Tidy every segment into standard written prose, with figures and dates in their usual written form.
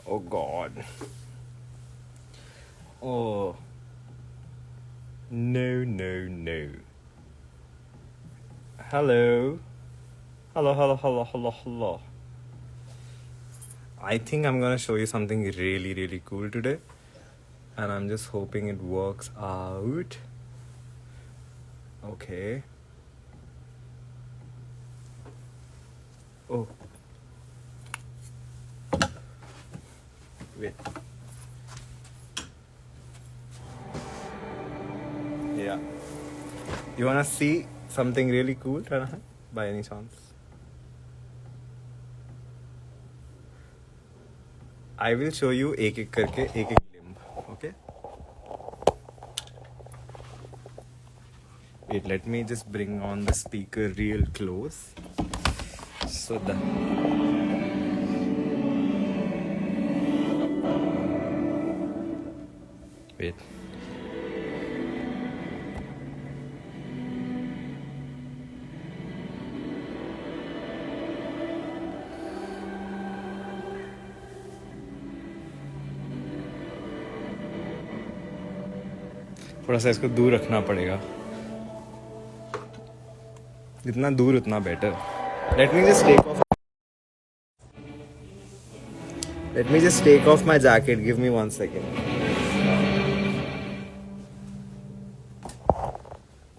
Oh God. Oh. No, no, no. Hello. Hello, hello, hello, hello, hello. I think I'm gonna show you something really, really cool today. And I'm just hoping it works out. Okay. Oh. Wait. Yeah. You wanna see something really cool, Ranahan? By any chance? I will show you एक एक करके एक एक limb. Okay? Wait, let me just bring on the speaker real close. So the wait. थोड़ा सा इसको दूर रखना पड़ेगा. जितना दूर उतना better. Let me just take off. Let me just take off my jacket. Give me 1 second.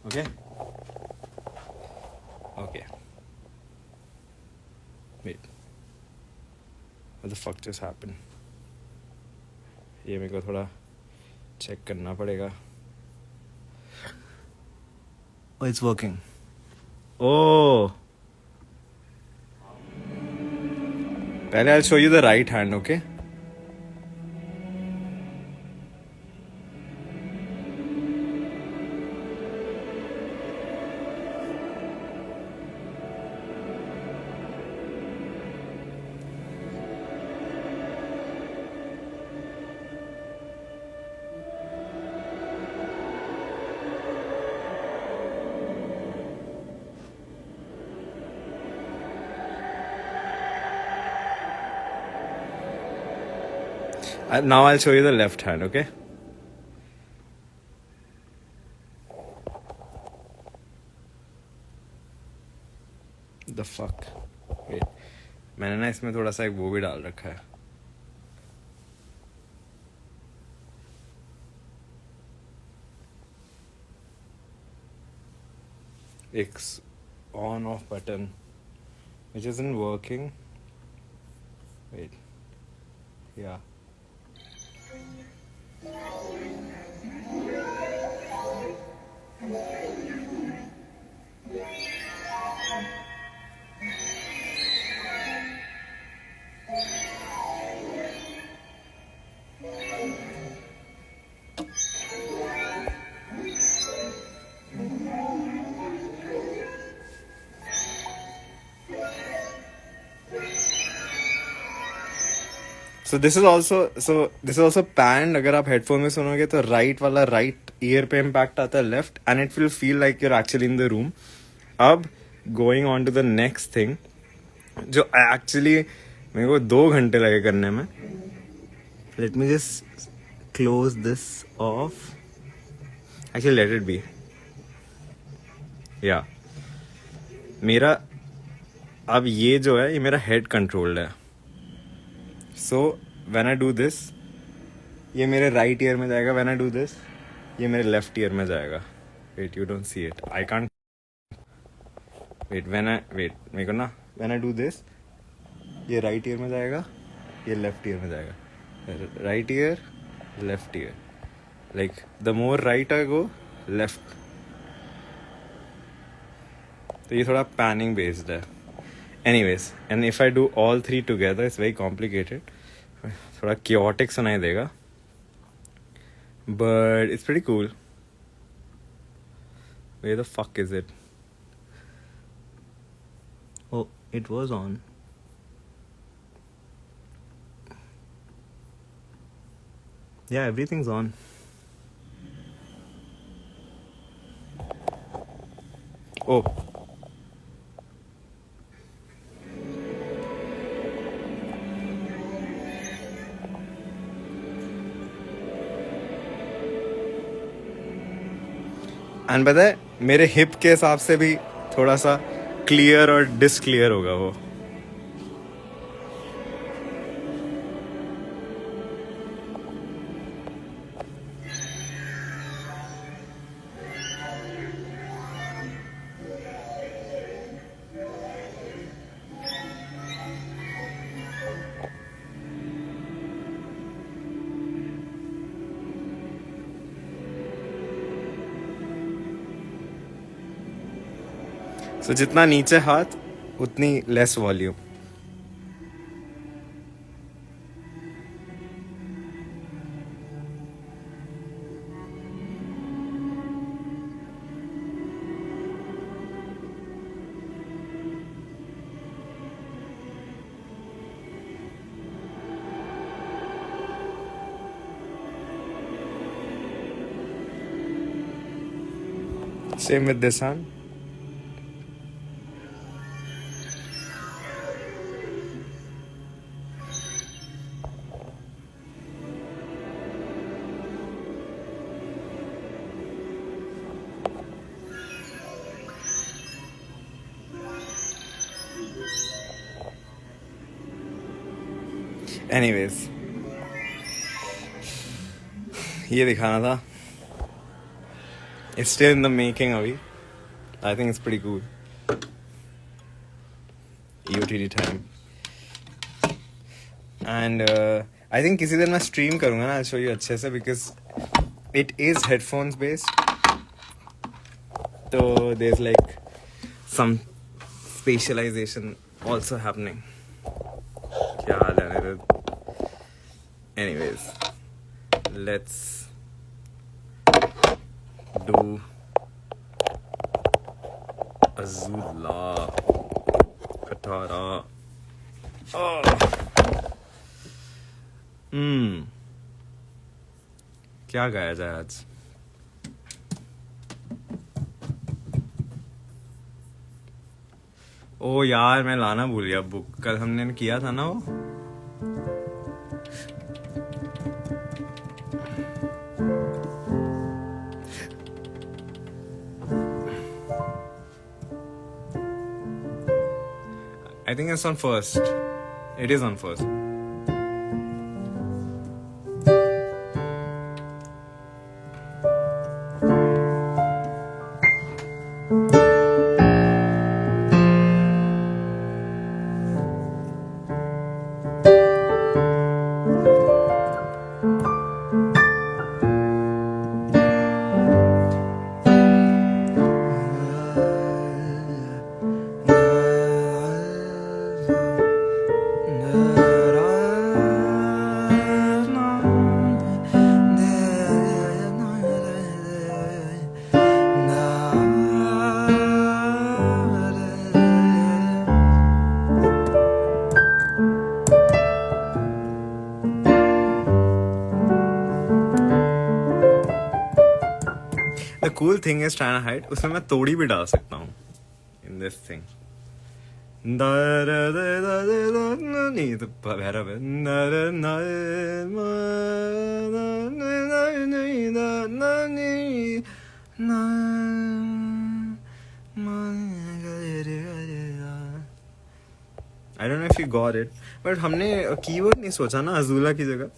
Okay? Okay. Wait. What the fuck just happened? ये मेरे को थोड़ा चेक करना पड़ेगा. Oh, it's working. Oh. पहले I'll show you the right hand, okay? Now I'll show you the left hand, okay? The fuck? Wait. मैंने ना इसमें थोड़ा सा एक वो भी डाल रखा है. एक on off button which isn't working. Wait. Yeah. So this is also panned. अगर आप headphone में सुनोगे तो right वाला right ear पे impact आता है left and it will feel like you're actually in the room. अब going on to the next thing जो actually मेरे को 2 घंटे लगे करने में. Let me just close this off. Actually let it be. Yeah. मेरा अब ये जो है ये मेरा head controlled है. So when I do this ये मेरे right ear में जाएगा. When I do this ये मेरे left ear में जाएगा. Wait, you don't see it. I can't. Wait, मेरे को ना when I do this ये right ear में जाएगा. ये left ear में जाएगा. Right ear, left ear. Like the more right I go, left. तो ये थोड़ा panning based है. Anyways, and if I do all three together, it's very complicated. थोड़ा chaotic सुनाई देगा. But it's pretty cool. Where the fuck is it? Oh, it was on. Yeah, everything's on. Oh. And पता है मेरे hip के हिसाब से भी थोड़ा सा क्लियर और डिसक्लियर होगा वो. So जितना नीचे हाथ उतनी less volume. Same with this hand. Anyways, ये दिखाना था. It's still in the making अभी. I think it's pretty cool. EOTD time. And I think किसी दिन मैं stream करूँगा ना. I'll show you अच्छे से because it is headphones based. So there's like some spatialization also happening. क्या हाल है मेरे? Anyways, let's do Azula Katara. Oh. क्या गाया जाए आज? ओ यार मैं लाना भूल गया बुक. कल हमने किया था ना वो. I think it's on first. It is on first. The cool thing is trying to hide. उसमें मैं तोड़ी भी डाल सकता हूँ. In this thing. नहीं तो भैरव है. I don't know if you got it, but हमने कीवर्ड नहीं सोचा ना अजूला की जगह.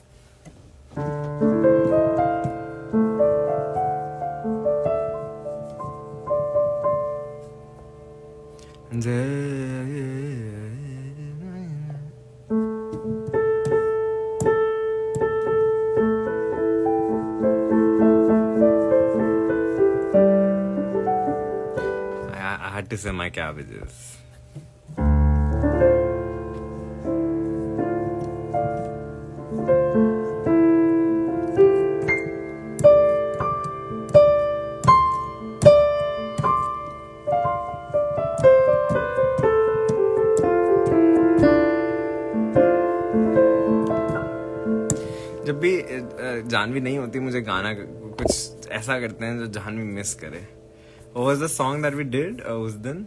I had to say my cabbages. जब भी जानवी नहीं होती मुझे गाना कुछ ऐसा करते हैं जो जानवी मिस करे. What was the song that we did उस दिन?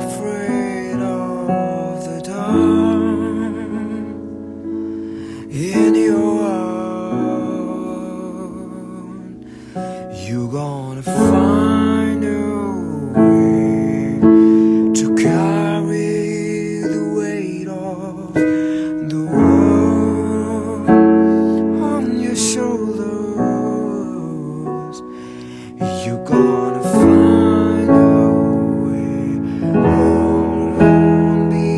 afraid of the dark. In your heart, you're gonna find a way to carry the weight of the world on your shoulders. You're gonna find a way. Oh, don't be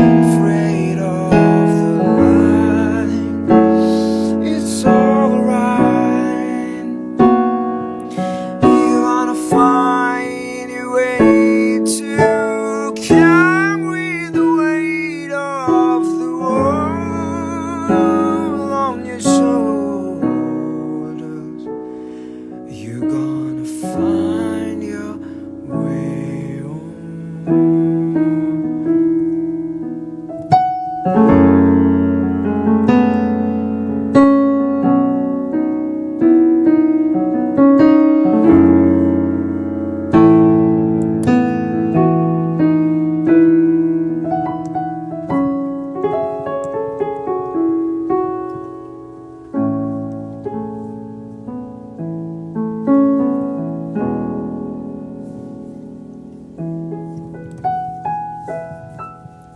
afraid of the light. It's alright. You're gonna find your way to carry the weight of the world on your shoulders. You're gonna find your way home.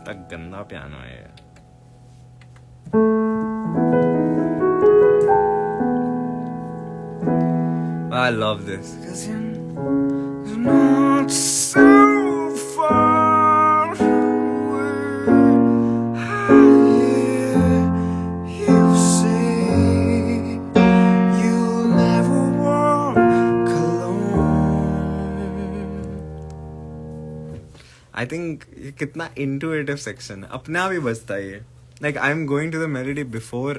तक गंदा piano है ये. I love this. 'Cause you're not so far away. I hear you say you'll never walk alone. I think ये कितना intuitive section है, अपने आप ही बजता है ये. Like I'm going to the melody before.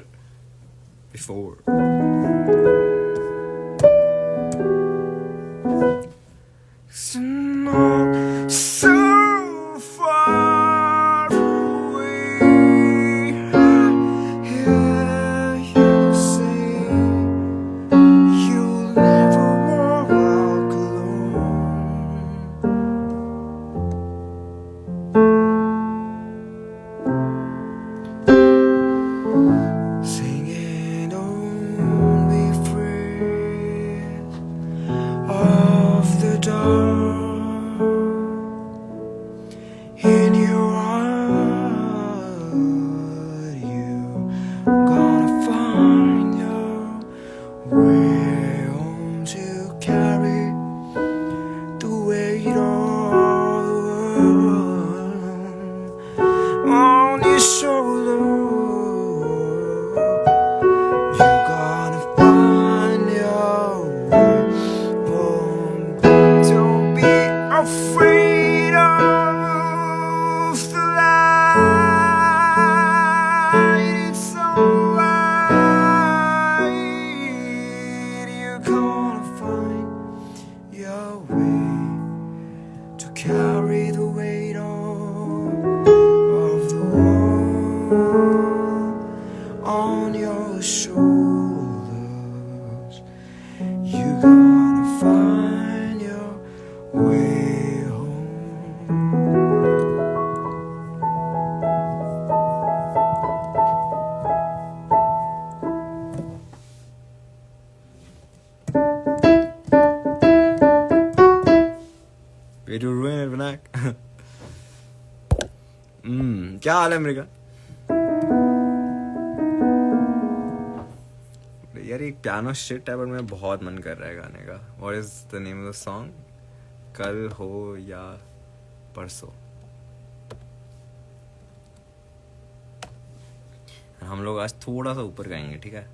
It's not so far away. I hear you say you'll never walk alone. Singing, don't be afraid of the dark. In your heart, you're gonna find your way home to carry the weight of the world on your shoulder. You're gonna find your way home. Don't be afraid of the light. It's alright. You're gonna find your way to carry the weight of the world on your shoulders. You're gonna find your way home. Way to ruin it, Vinayak. क्या हाल है मेरे का? यार एक piano shit है, but मैं बहुत मन कर रहा है गाने का. What is the name of the song? कल हो या परसों. हम लोग आज थोड़ा सा ऊपर गाएंगे, ठीक है?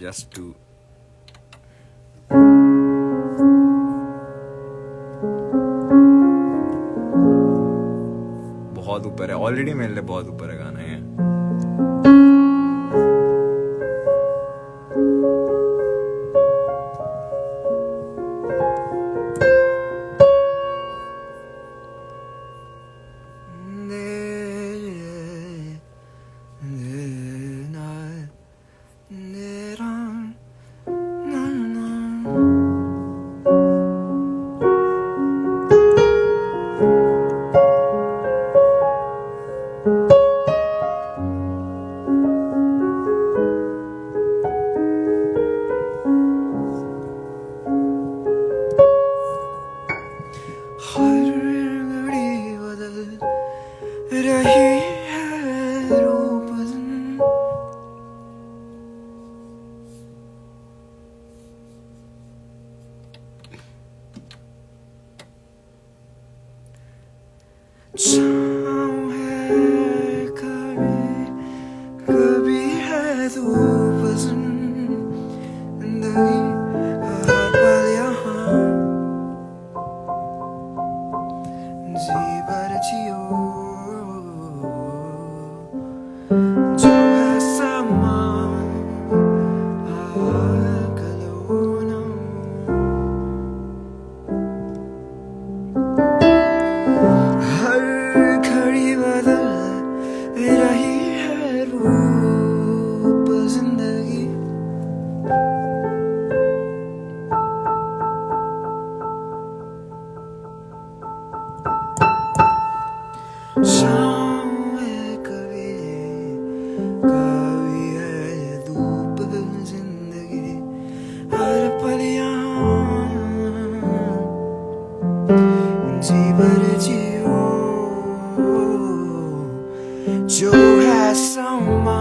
Just to बहुत ऊपर है, ऑलरेडी मेरे लिए बहुत ऊपर है गाना ये. छाँव है कभी कभी है धूप जिंदगी हर पल यहाँ जी भर जियो जो है समा कलो ना हर घड़ी बदल रही है रूप जिंदगी शाम है कभी कभी है धूप जिंदगी हर पल यहाँ जी भर जियो जो है समा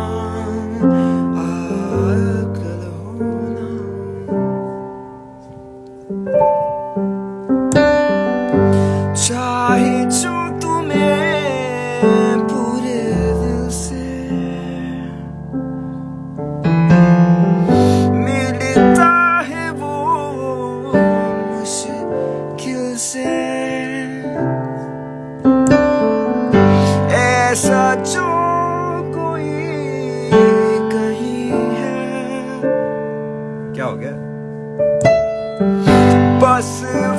कल होना चाहे जो तुम्हें पूरे दिल से मिलता है वो मुश्किल से ऐसा जो कोई कहीं है क्या हो गया बस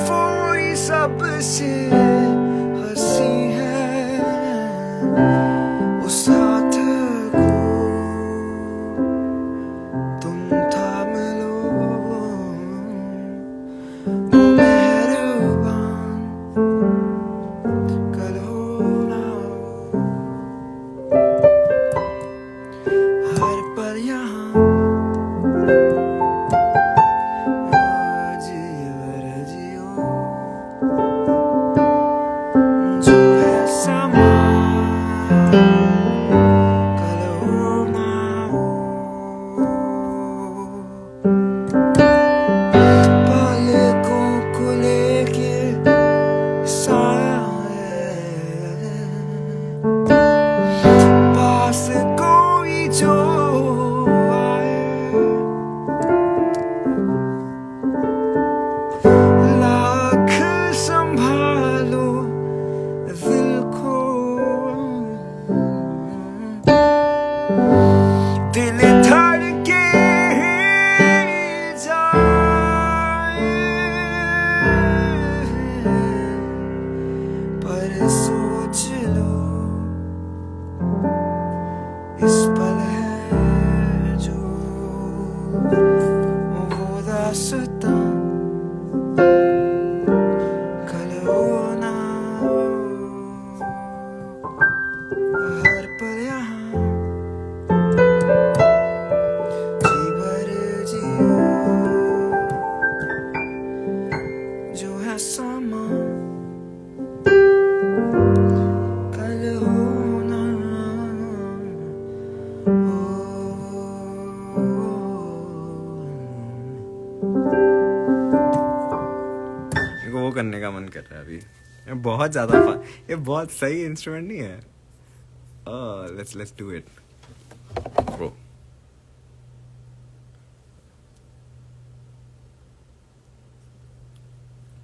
वो ही सबसे हंसी है उस हाथ को तुम थाम लो वो मेहरबान कल हो ना हर पल यहाँ जो है समा कल हो ना हो पलकों को लेके साया है पास कोई जो आए लाख संभालो दिल को दिल धड़के जाए पर सोच लो इस पल है जो वो दास्तां कल हो ना हर पल यहाँ जी भर जियो जो है समा कल हो ना मेरे को वो करने का मन कर रहा है अभी ये बहुत ज्यादा ये बहुत सही इंस्ट्रूमेंट नहीं है let's do it bro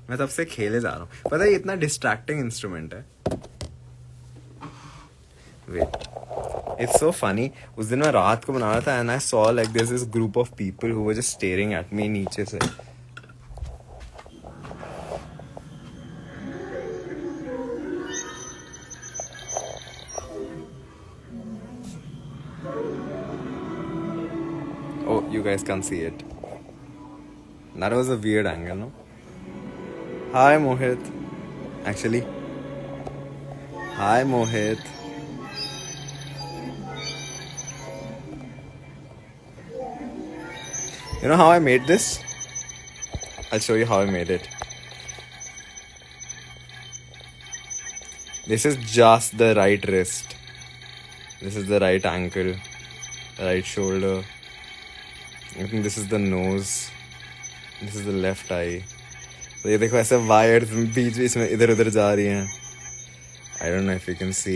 मैं तब से खेले जा रहा हूँ पता है इतना डिस्ट्रैक्टिंग इंस्ट्रूमेंट है वेट इट्स सो फनी उस दिन मैं रात को बना रहा था and I saw like this इस group of people who were just staring at me नीचे से Oh, you guys can't see it. That was a weird angle, no? Hi, Mohit. Actually. Hi, Mohit. You know how I made this? I'll show you how I made it. This is just the right wrist. This is the right ankle. Right shoulder. I think this is the nose. This is the left eye. तो ये देखो ऐसे wires बीच बीच में इधर उधर जा रही हैं I don't know if you can see,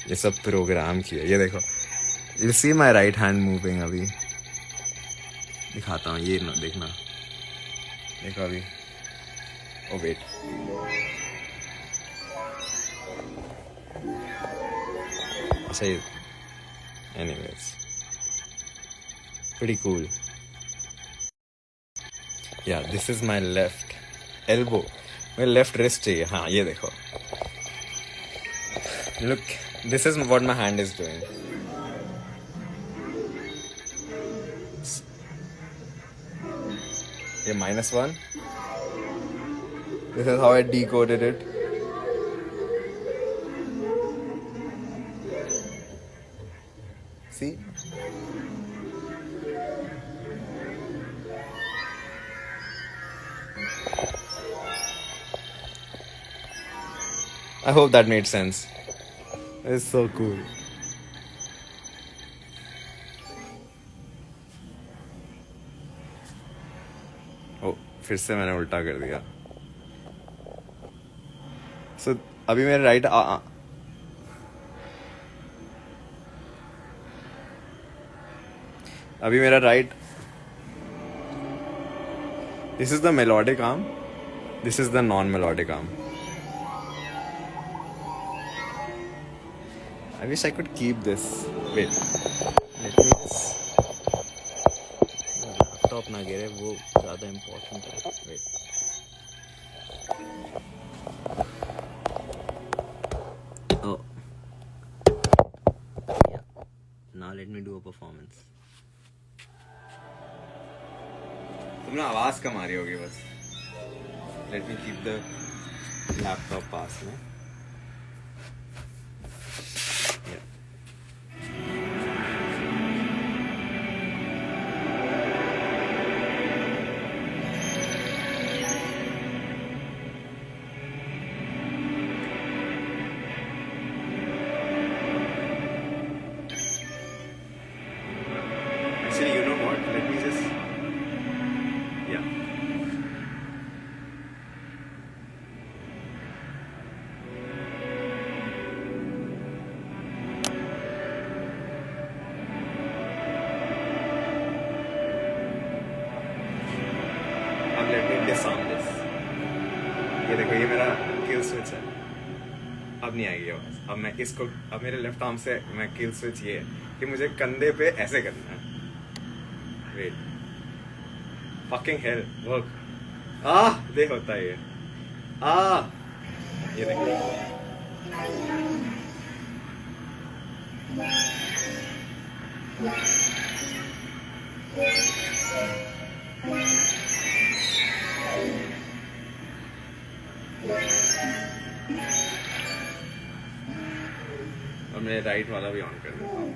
ये सब प्रोग्राम किया। ये देखो, you see my right hand moving. अभी दिखाता हूँ, ये ना देखना, देखो अभी। ओ वेट, अच्छा ये, anyways pretty cool. Yeah, this is my left elbow, मेरा लेफ्ट रिस्ट चाहिए। हाँ ये देखो, look, this is what my hand is doing. ये -1, this is how I decoded it. See, I hope that made sense. It's so cool. Oh, फिर से मैंने उल्टा कर दिया। So अभी मेरे राइट अभी मेरा right, this is the melodic arm, this is the non-melodic arm. I wish I could keep this. Wait, let me laptop ना गिरे, वो ज़्यादा इम्पोर्टेंट है। Wait. Oh. Yeah. Now let me do a performance. तुमने आवाज़ कम आ रही होगी बस। Let me keep the laptop पास में। Actually, you know what? Let me just, yeah. अब let me disarm this. ये देखो, ये मेरा kill switch है। अब नहीं आएगी आवाज। अब मैं इसको, अब मेरे लेफ्ट आर्म से मैं किल स्विच, ये कि मुझे कंधे पे ऐसे करना है। Wait, fucking hell, work. दे होता है ये। ये देखो, और मैं राइट वाला भी ऑन कर देता हूँ।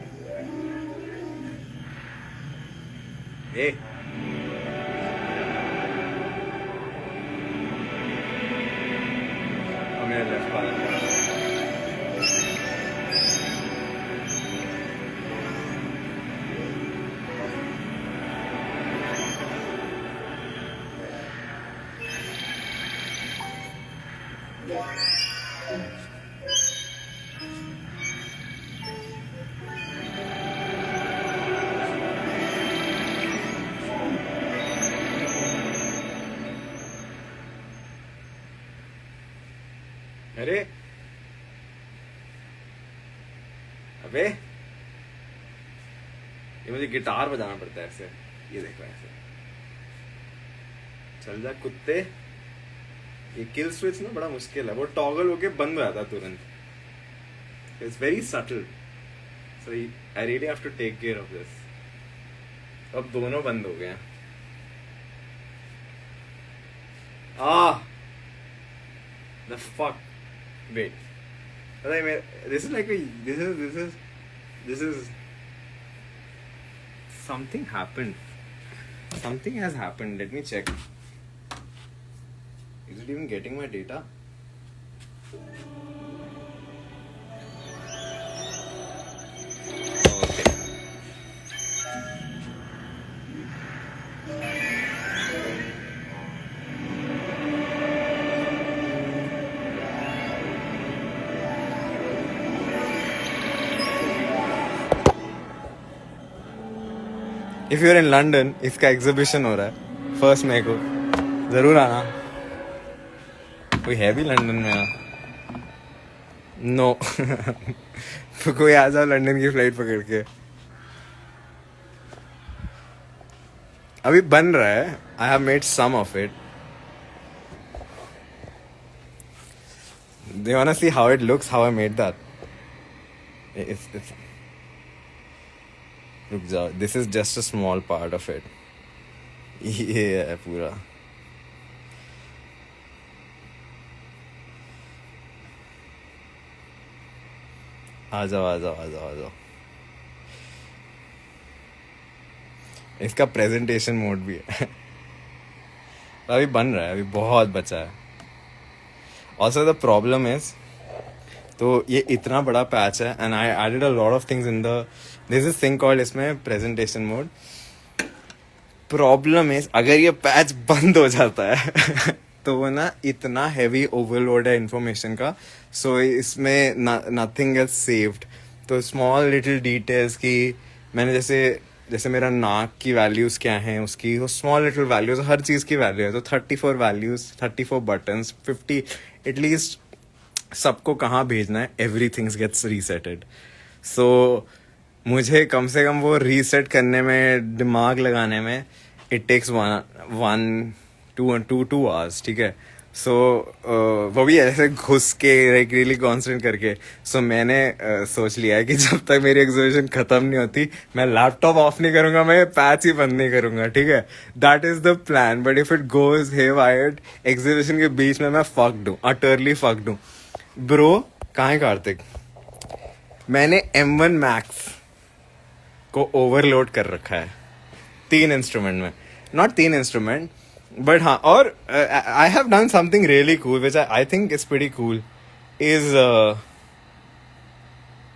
और मेरा लेफ्ट वाला अरे अबे, ये मुझे गिटार बजाना पड़ता है ऐसे। ये देखो ऐसे, चल जा कुत्ते। ये किल स्विच ना बड़ा मुश्किल है, वो टॉगल होके बंद हो जाता है तुरंत। It's very subtle, so I really have to take care of this. अब दोनों बंद हो गए। The fuck, wait, this is like this is something happened, something has happened. Let me check, is it even getting my data? Okay, if you're in London, इसका exhibition हो रहा है 1 मई को, जरूर आना। कोई है भी लंदन में? नो तो कोई आ जाओ लंदन की फ्लाइट पकड़ के। अभी बन रहा है, I have made some of it. Do you wanna see how it looks, how I made that? It's रुक जाओ, this is just a small part of it. ये है पूरा। आ जाओ आ जाओ आ जाओ आ जाओ। इसका प्रेजेंटेशन मोड भी है अभी बन रहा है, अभी बहुत बचा है। ऑल्सो द प्रॉब्लम इज, तो ये इतना बड़ा पैच है and I added a lot of things in the this is thing called, इसमें प्रेजेंटेशन मोड। प्रॉब्लम इज अगर ये पैच बंद हो जाता है तो वो ना इतना हैवी ओवरलोड है इन्फॉर्मेशन का, सो इसमें नथिंग इज सेव्ड। तो स्मॉल लिटिल डिटेल्स की मैंने जैसे मेरा नाक की वैल्यूज क्या हैं उसकी, वो स्मॉल लिटिल वैल्यूज, हर चीज़ की वैल्यू है। तो 34 वैल्यूज, 34 बटन्स, 50 एटलीस्ट सबको कहाँ भेजना है, एवरीथिंग्स गेट्स रीसेटेड। सो मुझे कम से कम वो रीसेट करने में, दिमाग लगाने में, इट टेक्स टू आवर्स, ठीक है। सो वो भी ऐसे घुस के लाइक रियली कॉन्सेंट्रेट करके। सो मैंने सोच लिया है कि जब तक मेरी एग्जीबिशन खत्म नहीं होती मैं लैपटॉप ऑफ नहीं करूंगा, मैं पैच ही बंद नहीं करूंगा, ठीक है। That is the plan. But if it goes haywired exhibition के बीच में, मैं फक्ड हूँ, अटरली फक्ड हूँ ब्रो। कहाँ है कार्तिक? मैंने M1 Max को ओवरलोड कर रखा है 3 इंस्ट्रूमेंट में, नॉट 3 इंस्ट्रूमेंट बट हाँ। और I have done something really cool which I think is pretty cool, is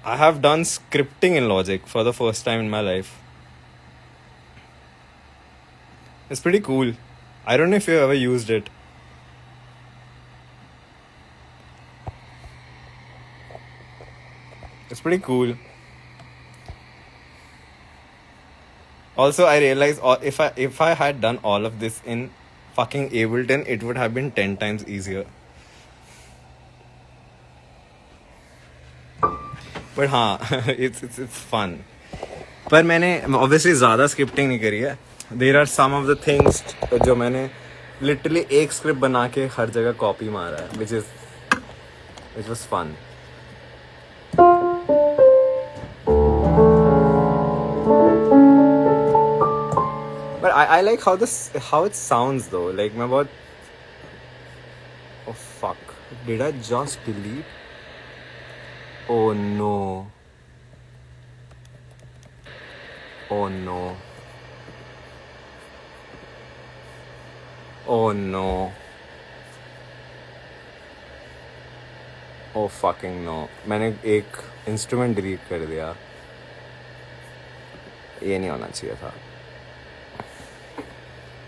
I have done scripting in logic for the first time in my life. It's pretty cool. I don't know if you ever used it. It's pretty cool. Also, I realized if I had done all of this in fucking Ableton, it would have been 10 times easier. But हाँ it's fun. पर मैंने obviously ज़्यादा scripting नहीं करी है. There are some of the things जो मैंने literally एक स्क्रिप्ट बना के हर जगह कॉपी मारा है, which was fun. But I like how it sounds though. Like मैं बहुत, oh fuck, did I just delete? Oh no. Oh no. Oh no. Oh fucking no. मैंने एक इंस्ट्रूमेंट डिलीट कर दिया, ये नहीं होना चाहिए था.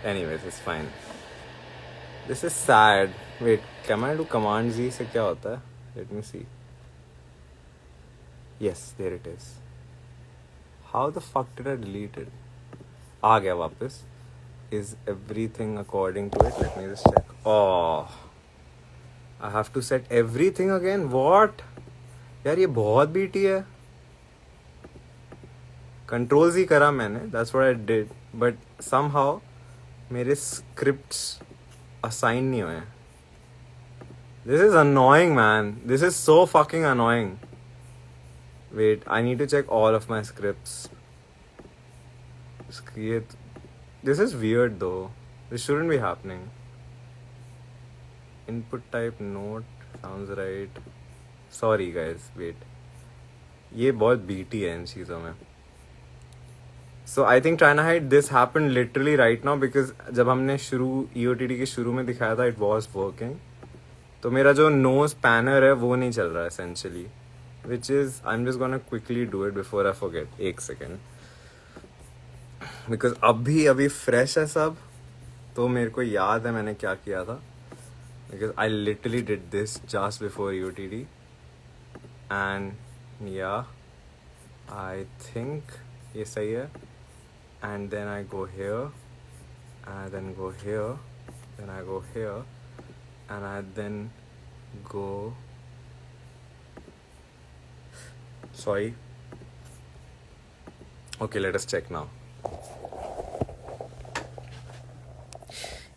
Anyways, it's fine. This is sad. Wait, can I do Command Z से क्या होता है? Let me see. Yes, there it is. How the fuck did I delete it? आ गया वापस. Is everything according to it? Let me just check. Oh, I have to set everything again. What? यार ये बहुत BT है. Control Z करा मैंने. That's what I did. But somehow मेरे scripts assign नहीं हुए. This is annoying man, this is so fucking annoying. Wait, I need to check all of my scripts. This is weird though, this shouldn't be happening. Input type note sounds right. Sorry guys, wait, ये बहुत BT है इन चीज़ों में. So I think trying to hide this happened literally right now because जब हमने EOTD के शुरू में दिखाया था, it was working. तो मेरा जो nose panner है वो नहीं चल रहा है essentially, which is I'm just gonna quickly do it before I forget. 1 second. Because अभी fresh है सब, तो मेरे को याद है मैंने क्या किया था. Because I literally did this just before EOTD. And yeah, I think ये सही है. and then I go here, and then go here, then I go here, and I then go. Sorry. Okay, let us check now.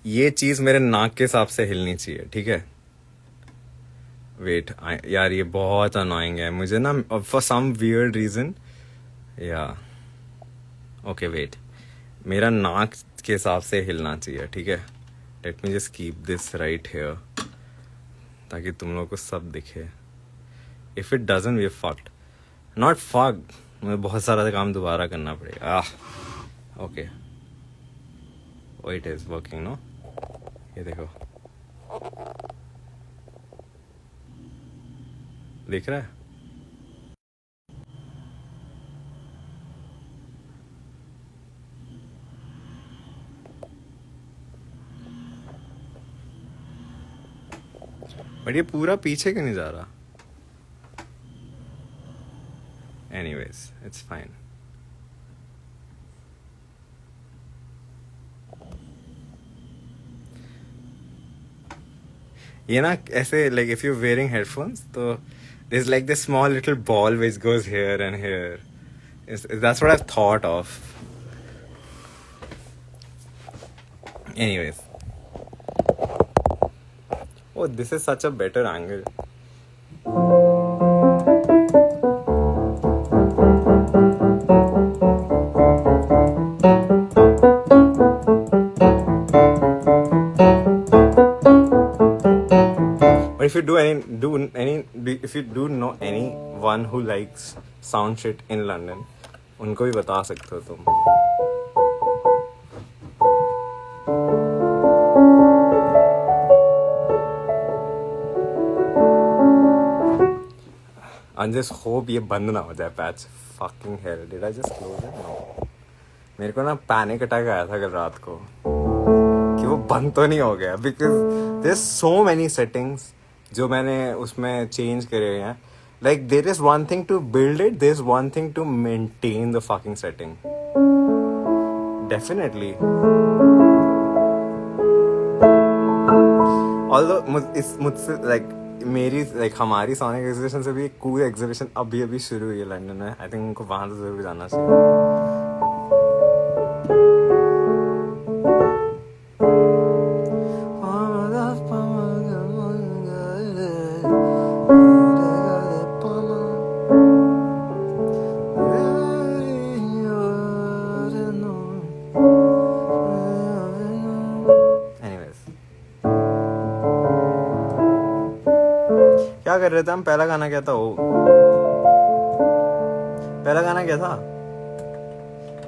ये चीज मेरे नाक के हिसाब से हिलनी चाहिए, ठीक है? वेट यार, ये बहुत अनोइंग है मुझे ना, फॉर सम वियर्ड रीजन. या ओके वेट, मेरा नाक के हिसाब से हिलना चाहिए, ठीक है? Let me just keep this right here ताकि तुम लोग को सब दिखे. If it doesn't we fucked, not fucked, मुझे बहुत सारा काम दोबारा करना पड़ेगा. Okay, oh it is working no. ये देखो, दिख रहा है? बट ये पूरा पीछे क्यों नहीं जा रहा? Anyways, it's fine. ये ना ऐसे, like if you wearing headphones तो there's like this small little ball which goes here and here. That's what I've thought of. Anyways. Oh, this is such a better angle. But if you if you do know anyone who likes sound shit in London, उनको भी बता सकते हो तुम. I just hope ये बंद ना हो जाए patch. Fucking hell, did I just close it? No. मेरे को ना पैनिक अटैक आया था कल रात को कि वो बंद तो नहीं हो गया, because there's so many settings जो मैंने उसमें चेंज करे हुए हैं. Like there is one thing to build it, there's one thing to maintain the fucking setting. Definitely. Although मुझसे like मेरी like हमारी सोनिक एग्जीबिशन से भी एक कूल एग्जीबिशन अभी शुरू हुई है लंदन में. आई थिंक उनको वहां तो जरूर जाना चाहिए. क्या कर रहे थे हम? पहला गाना क्या था? वो पहला गाना क्या था?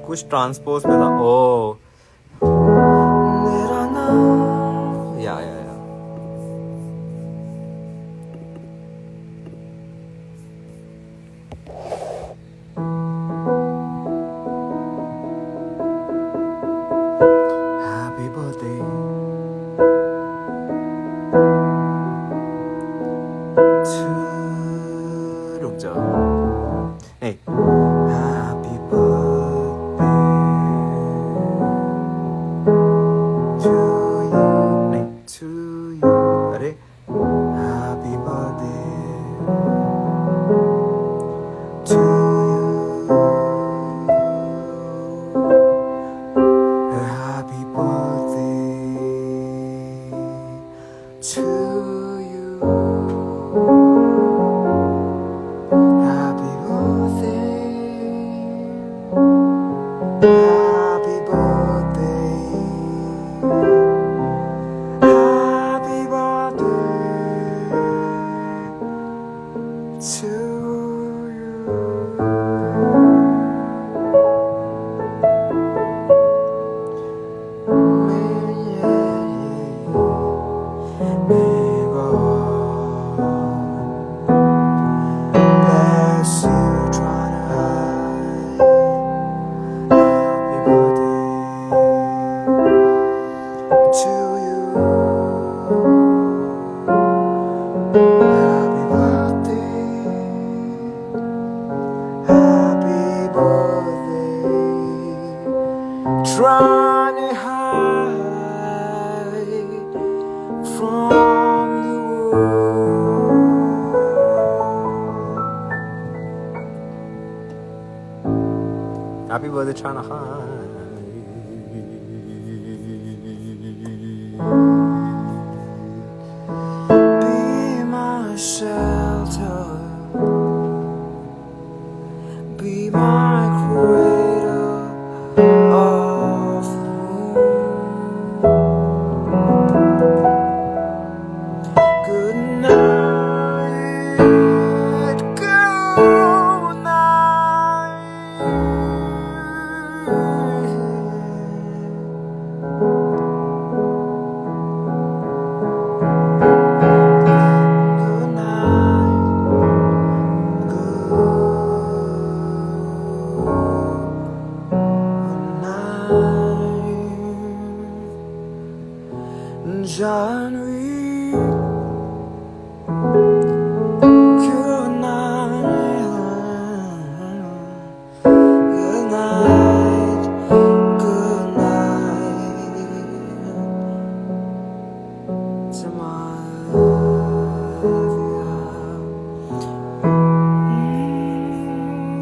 कुछ ट्रांसपोज पे था. ओ या हैप्पी बर्थडे रुक जाओ. नहीं, हैप्पी बर्थडे टू यू. नहीं, टू यू. अरे happy birthday to you. Happy birthday to you. Happy birthday, happy birthday to you. May God bless you, trying to hide. To you, happy birthday, happy birthday Happy birthday, Chana. Be my shelter, be my cradle of home. Good night, good night. Good night, good night. January, good night, good night, good night to my Olivia.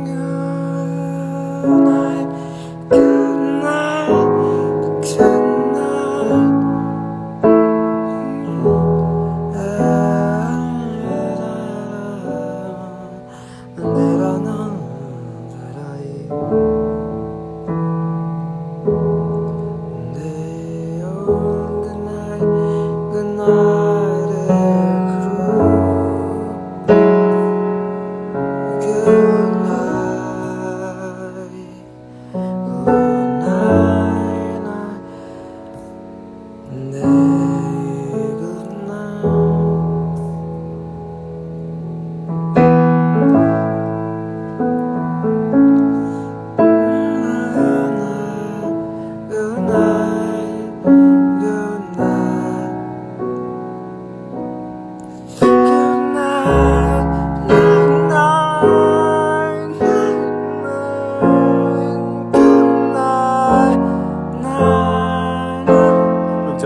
Good night, good night, good night.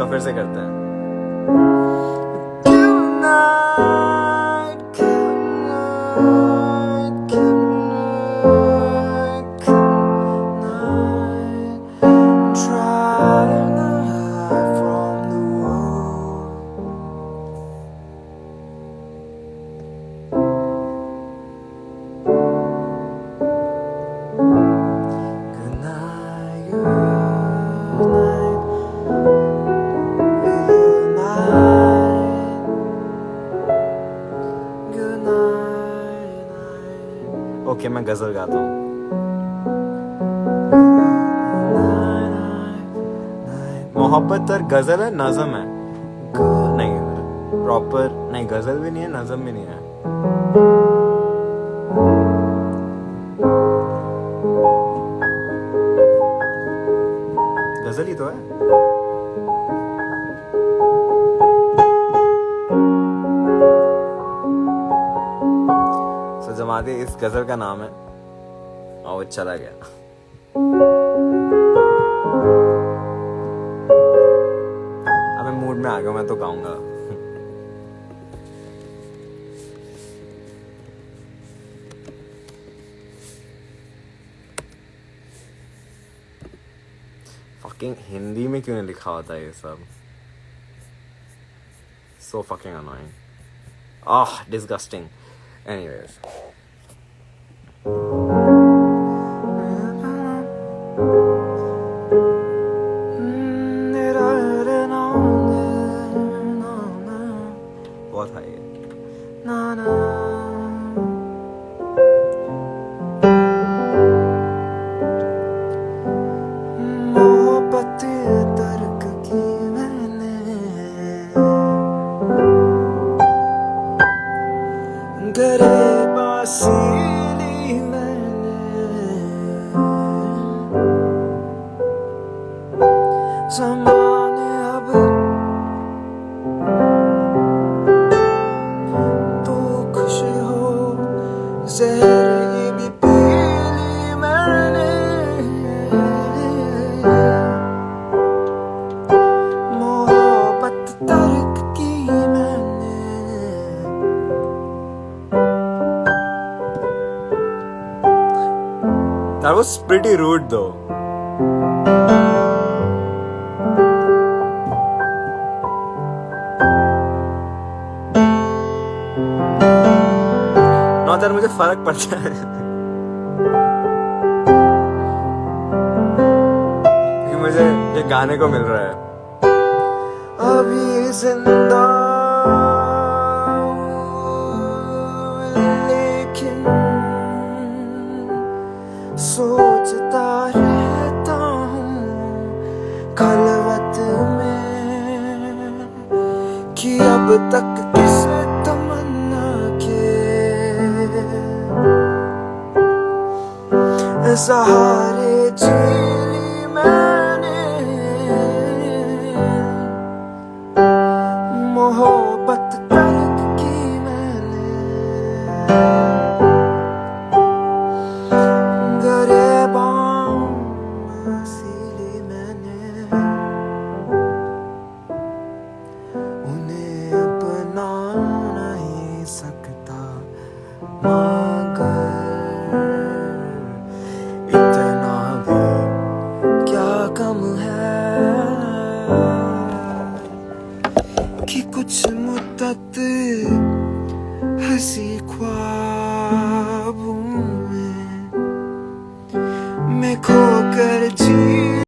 फिर से करते हैं. Good night, good night, good night, good night. Trying to hide from the world. Good night, good night. Okay, मैं गजल गाता हूँ. मोहब्बत और गजल है, नज़म है. नहीं, प्रॉपर नहीं, गजल भी नहीं है, नज़म भी नहीं है. गजल ही तो है. जमाते इस गजल का नाम है और वो चला गया. अब मैं मूड में आ गया, मैं तो गाऊंगा. फकिंग हिंदी में क्यों नहीं लिखा होता ये सब? So fucking annoying. Disgusting. Anyways. बहुत हाई है. मोहब्बत तर्क की मैंने, गरीबासी ली मैंने, ज़माने अब तो खुश हो, ज़हर भी पी ली मैंने, मोहब्बत तर्क की मैंने. That was pretty rude though. Not that मुझे फर्क पड़ता है कि मुझे ये गाने को मिल रहा है। अभी जिंदा लेकिन सोचता रहता हूँ खलवत में कि अब तक किस तमन्ना के सहारे झेली मैंने मोहब्बत का